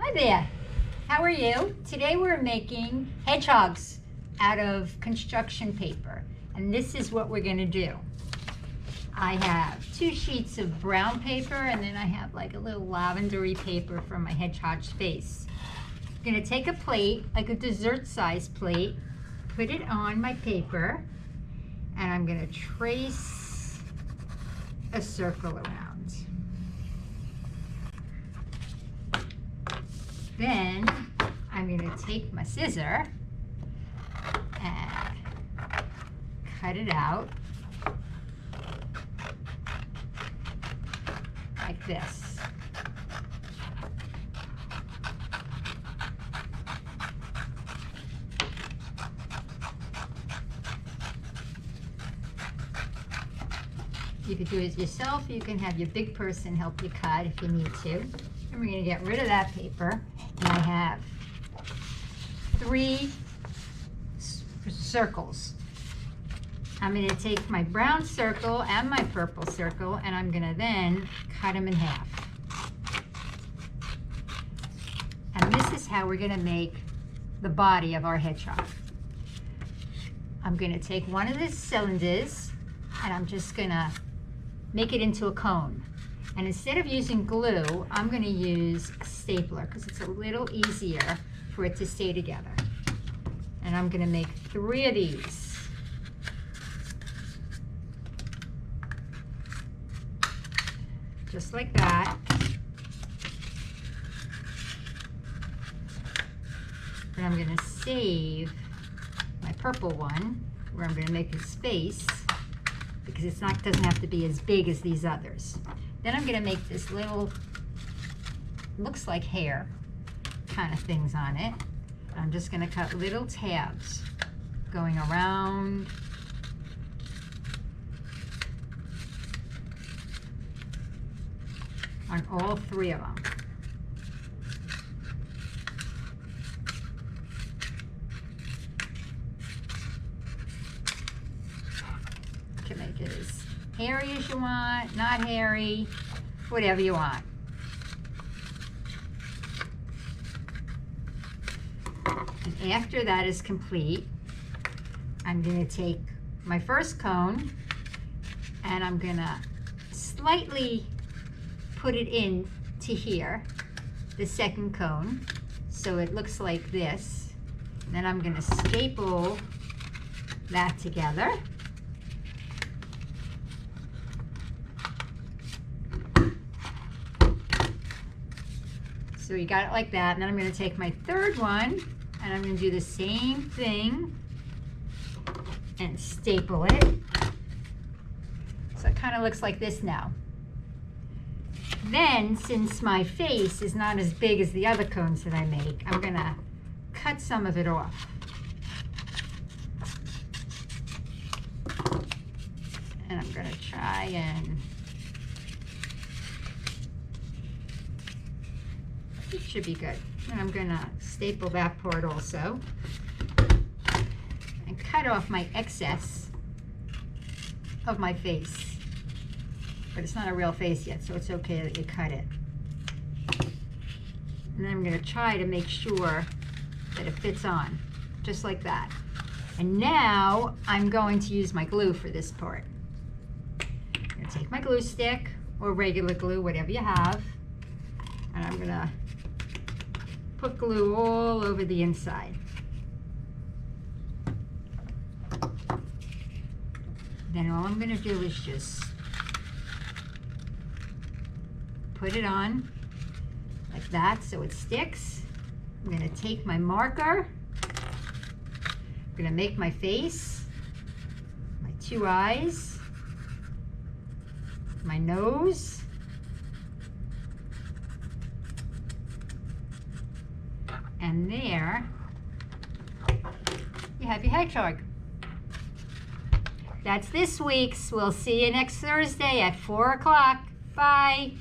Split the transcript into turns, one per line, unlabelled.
Hi there, how are you? Today we're making hedgehogs out of construction paper, and this is what we're gonna do. I have 2 sheets of brown paper, and then I have like a little lavendery paper for my hedgehog's face. I'm gonna take a plate, like a dessert size plate, put it on my paper, and I'm gonna trace a circle around. Then I'm going to take my scissor and cut it out like this. You could do it yourself. You can have your big person help you cut if you need to. And we're going to get rid of that paper. And I have 3 circles. I'm going to take my brown circle and my purple circle, and I'm going to then cut them in half. And this is how we're going to make the body of our hedgehog. I'm going to take one of the cylinders, and I'm just going to make it into a cone. And instead of using glue, I'm going to use a stapler because it's a little easier for it to stay together. And I'm going to make 3 of these. Just like that. And I'm going to save my purple one, where I'm going to make a space, because it's not, doesn't have to be as big as these others. Then I'm going to make this little, looks like hair kind of things on it. I'm just going to cut little tabs going around. On all 3 of them. You can make it as hairy as you want, not hairy, whatever you want. And after that is complete, I'm going to take my first cone and I'm going to slightly put it in to here, the second cone, so it looks like this. And then I'm going to staple that together. So you got it like that, and then I'm going to take my third one, and I'm going to do the same thing and staple it. So it kind of looks like this now. Then, since my face is not as big as the other cones that I make, I'm going to cut some of it off. And I'm going to try and it should be good. And I'm going to staple that part also and cut off my excess of my face. But it's not a real face yet, so it's okay that you cut it. And then I'm going to try to make sure that it fits on, just like that. And now I'm going to use my glue for this part. I'm going to take my glue stick or regular glue, whatever you have, and I'm going to put glue all over the inside. Then all I'm going to do is just put it on like that so it sticks. I'm going to take my marker. I'm going to make my face, my 2 eyes, my nose, and there you have your hedgehog. That's this week's. We'll see you next Thursday at 4 o'clock. Bye.